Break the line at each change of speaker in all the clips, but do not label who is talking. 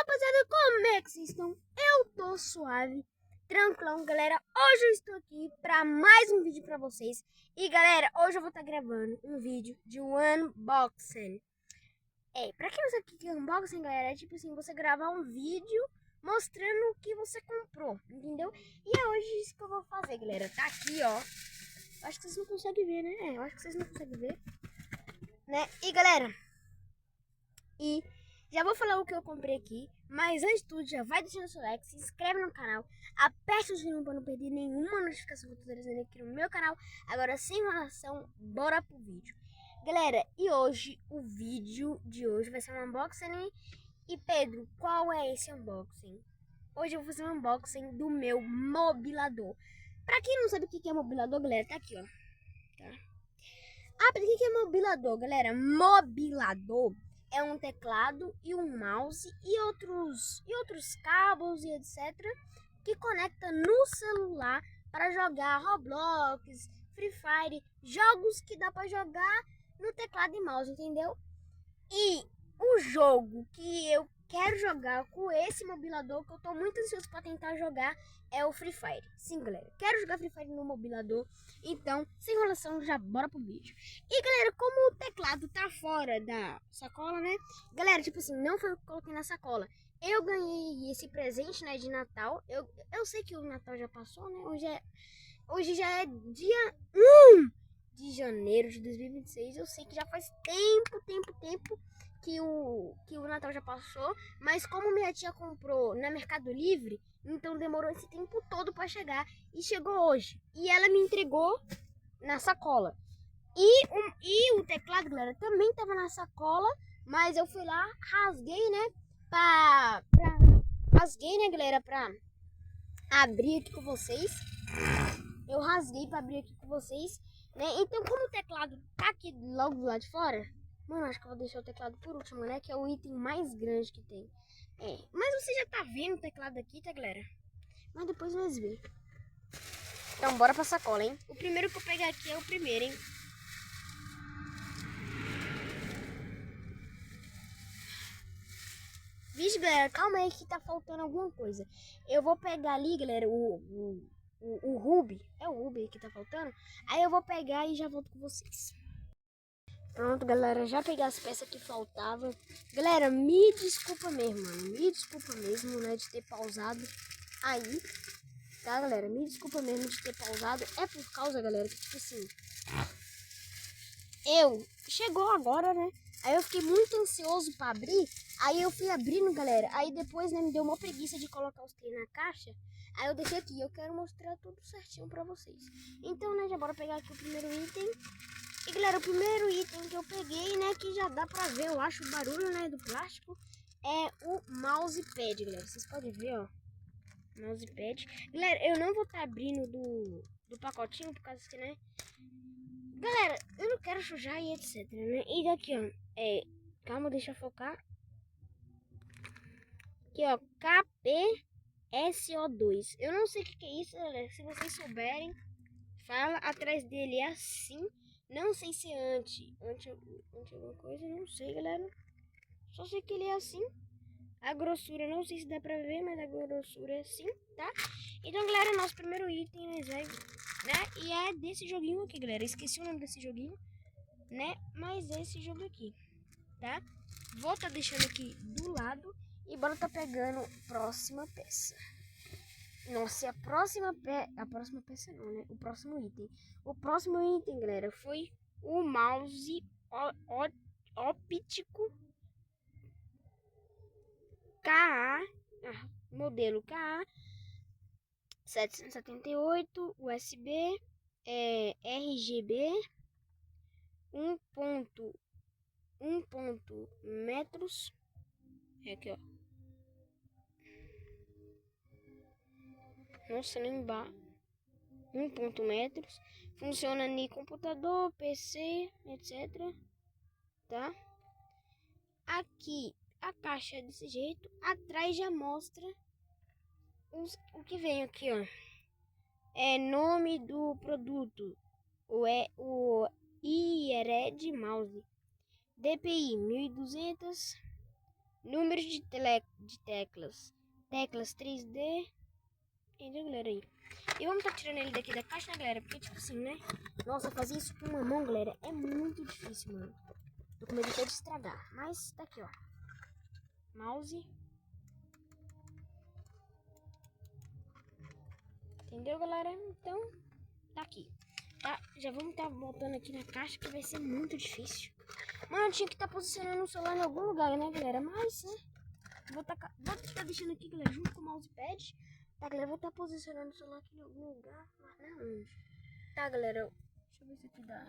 Rapaziada, como é que vocês estão? Eu tô suave, tranquilão, galera. Hoje eu estou aqui pra mais um vídeo pra vocês. E galera, hoje eu vou estar gravando um vídeo de unboxing. Pra quem não sabe o que é unboxing, galera, é tipo assim, você gravar um vídeo mostrando o que você comprou, entendeu? E é hoje isso que eu vou fazer, galera. Tá aqui, ó. Acho que vocês não conseguem ver, né? Eu acho que vocês não conseguem ver, né? E galera, já vou falar o que eu comprei aqui, mas antes de tudo, já vai deixando o seu like, se inscreve no canal, aperte o sininho para não perder nenhuma notificação que eu tô trazendo aqui no meu canal. Agora, sem enrolação, bora pro vídeo. Galera, e hoje, o vídeo de hoje vai ser um unboxing. E Pedro, qual é esse unboxing? Hoje eu vou fazer um unboxing do meu mobilador. Pra quem não sabe o que é mobilador, galera, tá aqui, ó. Tá? Pra que é mobilador, galera? Mobilador é um teclado e um mouse e outros cabos e etc. que conecta no celular para jogar Roblox, Free Fire, jogos que dá para jogar no teclado e mouse, entendeu? E o jogo que eu quero jogar com esse mobilador, que eu tô muito ansioso para tentar jogar, é o Free Fire. Sim, galera, quero jogar Free Fire no mobilador. Então, sem enrolação, já bora pro vídeo. E galera, como o teclado tá fora da sacola, né? Galera, tipo assim, não foi eu que coloquei na sacola. Eu ganhei esse presente, né, de Natal. Eu sei que o Natal já passou, né? Hoje já é dia 1 de janeiro de 2026. Eu sei que já faz tempo que o Natal já passou, mas como minha tia comprou na Mercado Livre, então demorou esse tempo todo para chegar e chegou hoje. E ela me entregou na sacola. E o teclado, galera, também tava na sacola, mas eu fui lá, rasguei, né, rasguei, né, galera, pra abrir aqui com vocês. Eu rasguei pra abrir aqui com vocês, né? Então, como o teclado tá aqui logo do lado de fora, mano, acho que eu vou deixar o teclado por último, né? Que é o item mais grande que tem. Mas você já tá vendo o teclado aqui, tá, galera? Mas depois nós vê. Então, bora pra sacola, hein? O primeiro que eu pegar aqui é o primeiro, hein? Vixe, galera, calma aí que tá faltando alguma coisa. Eu vou pegar ali, galera, o Ruby. É o Ruby que tá faltando. Aí eu vou pegar e já volto com vocês. Pronto, galera, já peguei as peças que faltavam. Galera, me desculpa mesmo, mano. Me desculpa mesmo, né, de ter pausado aí. Tá, galera? Me desculpa mesmo de ter pausado. É por causa, galera, que tipo assim... Chegou agora, né? Aí eu fiquei muito ansioso pra abrir. Aí eu fui abrindo, galera. Aí depois, né, me deu uma preguiça de colocar os trem na caixa. Aí eu deixei aqui. Eu quero mostrar tudo certinho pra vocês. Então, né, já bora pegar aqui o primeiro item. E galera, o primeiro item que eu peguei, né, que já dá pra ver, eu acho, o barulho, né, do plástico, é o mousepad, galera. Vocês podem ver, ó, mousepad. Galera, eu não vou estar abrindo do pacotinho, por causa que, né, galera, eu não quero sujar e etc, né. E daqui, ó, calma, deixa eu focar. Aqui, ó, KPSO2. Eu não sei o que é isso, galera. Se vocês souberem, fala. Atrás dele é assim. Não sei se é anti alguma coisa, não sei, galera. Só sei que ele é assim. A grossura, não sei se dá pra ver, mas a grossura é assim, tá? Então, galera, nosso primeiro item, né? E é desse joguinho aqui, galera. Esqueci o nome desse joguinho, né? Mas é esse jogo aqui, tá? Vou tá deixando aqui do lado e bora tá pegando a próxima peça. Nossa, a próxima peça não, né? O próximo item. O próximo item, galera, foi o mouse óptico KA, modelo KA 778 USB RGB 1.1 metros. Aqui, ó. Nossa, nem embaixo. 1 metros. Funciona em computador, PC, etc. Tá? Aqui a caixa é desse jeito. Atrás já mostra o que vem aqui, ó. É nome do produto. O IRED Mouse. DPI 1200. Números de teclas. Teclas 3D. Entendeu, galera? Aí. E vamos estar tirando ele daqui da caixa, né, galera? Porque, tipo assim, né? Nossa, fazer isso com uma mão, galera, é muito difícil, mano. Tô com medo até de estragar. Mas tá aqui, ó. Mouse. Entendeu, galera? Então, tá aqui. Tá? Já vamos estar voltando aqui na caixa, que vai ser muito difícil. Mano, eu tinha que estar posicionando o celular em algum lugar, né, galera? Mas, né? Vou estar deixando aqui, galera, junto com o mousepad. Tá, galera? Vou estar posicionando o celular aqui em algum lugar. Mas não é onde. Tá, galera? Deixa eu ver se aqui dá.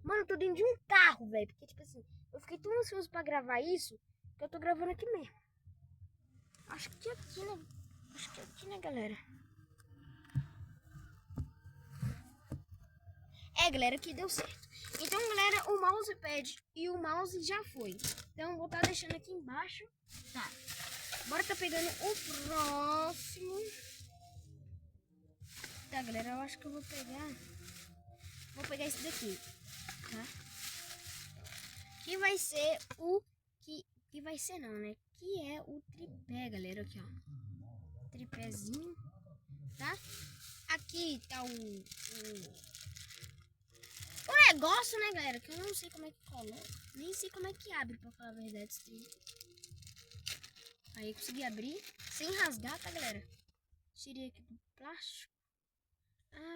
Mano, eu tô dentro de um carro, velho. Porque, tipo assim, eu fiquei tão ansioso pra gravar isso que eu tô gravando aqui mesmo. Acho que aqui, né? Acho que aqui, né, galera? É, galera, que deu certo. Então, galera, o mousepad e o mouse já foi. Então, vou estar deixando aqui embaixo. Tá. Bora tá pegando o próximo. Tá, galera, eu acho que eu vou pegar... Vou pegar esse daqui, tá? Que vai ser o... Que vai ser não, né? Que é o tripé, galera. Aqui, ó. Tripézinho, tá? Aqui tá o negócio, né, galera? Que eu não sei como é que coloca. Nem sei como é que abre, pra falar a verdade. Aí, consegui abrir. Sem rasgar, tá, galera? Tirei aqui do plástico.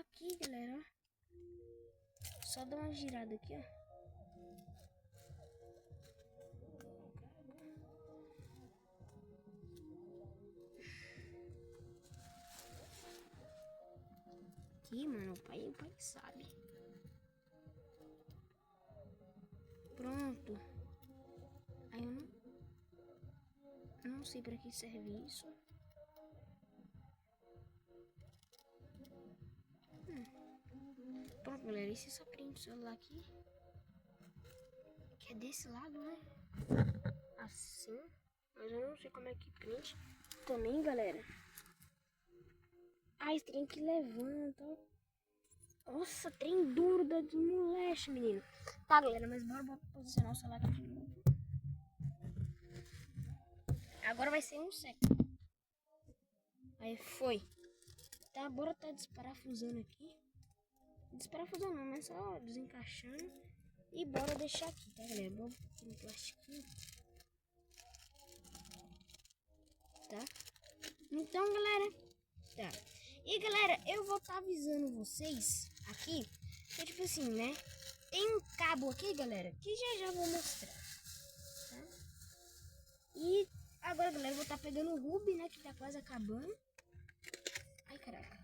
Aqui, galera, ó. Só dar uma girada aqui, ó. Aqui, mano, o pai sabe. Pronto. Aí eu não sei pra que serve isso. Pronto, galera, e se só prende o celular aqui? Que é desse lado, né? Assim. Mas eu não sei como é que prende. Também, galera. Esse trem que levanta. Nossa, trem duro da desmoleche, menino. Tá, galera, mas bora posicionar o celular aqui de novo. Agora vai ser um século. Aí foi. Tá, bora tá desparafusando aqui. Desparafusando não, né? Só desencaixando. E bora deixar aqui, tá, galera? Bora aqui no plastiquinho. Tá? Então, galera. Tá. E, galera, eu vou estar avisando vocês aqui. Que, tipo assim, né? Tem um cabo aqui, galera, que já vou mostrar. Tá? E agora, galera, eu vou estar pegando o Ruby, né? Que tá quase acabando. Ai, caraca.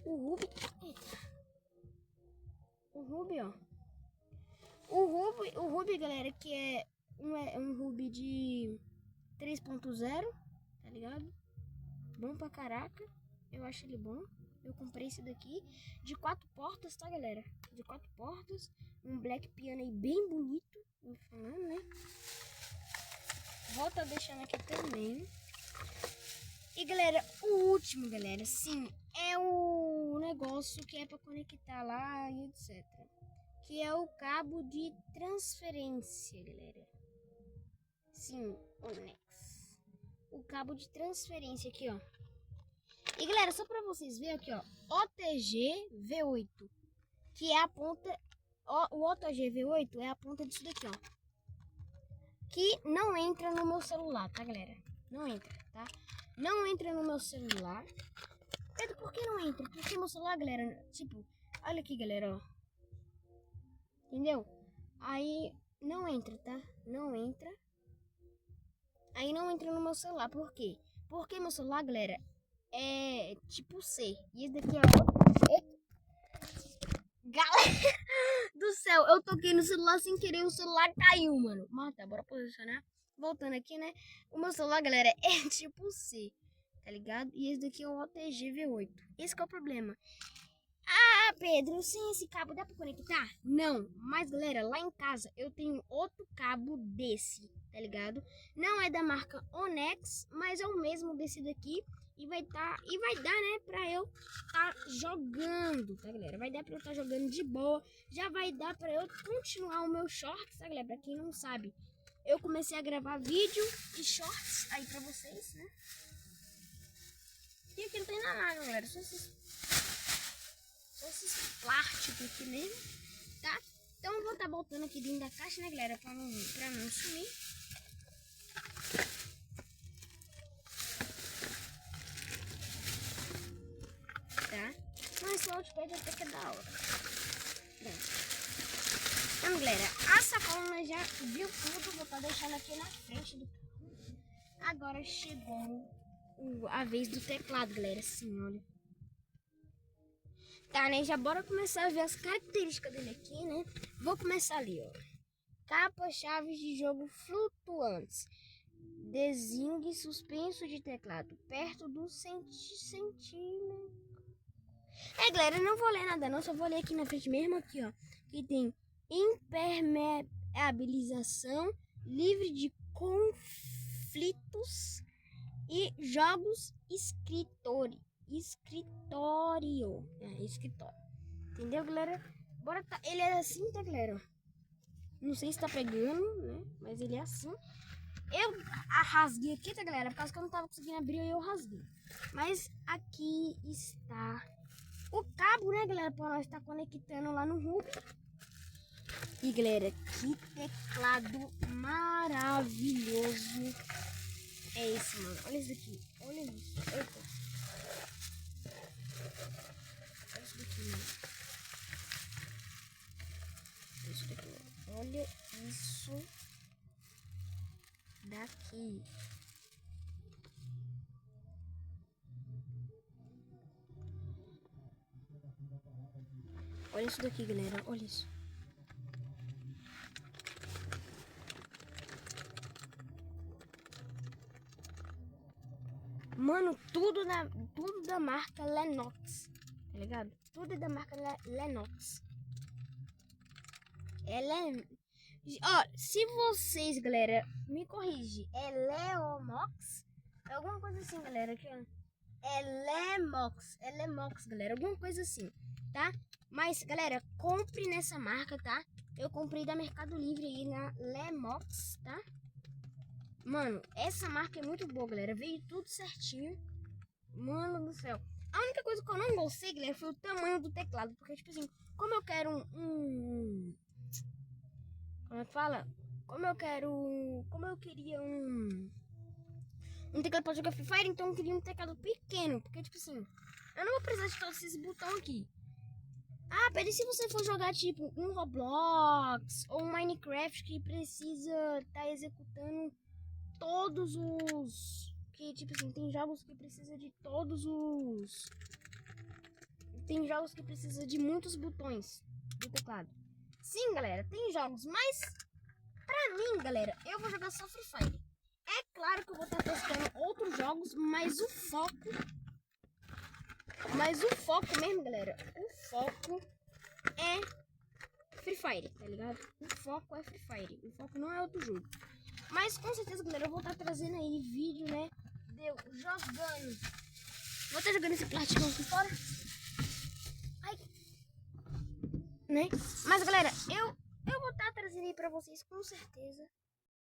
O Ruby. Eita. O Ruby, ó. O Ruby, galera, que é um Ruby de 3.0, tá ligado? Bom pra caraca. Eu acho ele bom. Eu comprei esse daqui de 4 portas, tá, galera? De 4 portas. Um black piano aí bem bonito. Vou falando, né? Vou tá deixando aqui também. E, galera, o último, galera, sim, é o negócio que é pra conectar lá e etc. Que é o cabo de transferência, galera. Sim, o cabo de transferência aqui, ó. E, galera, só pra vocês verem aqui, ó. OTG V8. Que é a ponta... O OTG V8 é a ponta disso daqui, ó. Que não entra no meu celular, tá, galera? Não entra, tá? Não entra no meu celular. Pedro, por que não entra? Porque meu celular, galera, tipo... Olha aqui, galera, ó. Entendeu? Aí não entra, tá? Não entra. Aí não entra no meu celular. Por quê? Porque meu celular, galera, é tipo C. E esse daqui é outro. Galera do céu, eu toquei no celular sem querer, o celular caiu, mano. Mas tá, bora posicionar. Voltando aqui, né? O meu celular, galera, é tipo C, tá ligado? E esse daqui é o OTG V8. Esse que é o problema. Pedro, sem esse cabo dá pra conectar? Não, mas galera, lá em casa eu tenho outro cabo desse, tá ligado? Não é da marca Onex, mas é o mesmo desse daqui. E vai dar, né, pra eu tá jogando, tá, galera? Vai dar pra eu tá jogando de boa. Já vai dar pra eu continuar o meu shorts, tá, galera? Pra quem não sabe, eu comecei a gravar vídeo e shorts aí pra vocês, né? E aqui não tem nada, galera. Só esses plásticos aqui mesmo, tá? Então eu vou estar botando aqui dentro da caixa, né, galera? Pra não sumir. Tá? Mas o Notepad até que é da hora. Bom. Então, galera, a sacola já viu tudo. Vou estar deixando aqui na frente do carro. Agora chegou a vez do teclado, galera. Assim, olha. Tá, né? Já bora começar a ver as características dele aqui, né? Vou começar ali, ó. Capa, chaves de jogo flutuantes. Desenho suspenso de teclado. Perto do centímetro. Galera, eu não vou ler nada não. Só vou ler aqui na frente mesmo, aqui, ó. Que tem impermeabilização, livre de conflitos e jogos escritório. Escritório. Entendeu, galera? Bora tá. Ele é assim, tá, galera? Não sei se tá pegando, né? Mas ele é assim. Eu rasguei aqui, tá, galera? Por causa que eu não tava conseguindo abrir, eu rasguei. Mas aqui está o cabo, né, galera? Pra nós estar conectando lá no Ruby. E, galera, que teclado maravilhoso é esse, mano. Olha isso aqui. Olha isso. Eita. Olha isso daqui, mano. Olha isso daqui. Olha isso daqui, galera. Olha isso. Mano, tudo da marca Lennox. Tá ligado? Tudo da marca Lennox. Ó, se vocês, galera, me corrigem, é Leomox? É alguma coisa assim, galera. Aqui, ó. É Lemox, galera. Alguma coisa assim, tá? Mas, galera, compre nessa marca, tá? Eu comprei da Mercado Livre aí na Lemox, tá? Mano, essa marca é muito boa, galera. Veio tudo certinho. Mano do céu. A única coisa que eu não gostei, galera, foi o tamanho do teclado. Porque, tipo assim, como eu quero como é que fala? Como eu queria um teclado pra jogar Free Fire, então eu queria um teclado pequeno. Porque, tipo assim, eu não vou precisar de todos esses botões aqui. Ah, pede se você for jogar, tipo, um Roblox ou um Minecraft que precisa tá executando todos os... Que, tipo assim, tem jogos que precisa de todos os... Tem jogos que precisa de muitos botões do teclado. Sim, galera, tem jogos, mas pra mim, galera, eu vou jogar só Free Fire. É claro que eu vou estar testando outros jogos, mas o foco mesmo, galera, o foco é Free Fire, tá ligado? O foco é Free Fire, o foco não é outro jogo. Mas com certeza, galera, eu vou estar trazendo aí vídeo, né, jogando. Vou estar jogando esse plástico aqui fora. Ai. Né? Mas, galera, eu vou estar trazendo aí pra vocês, com certeza,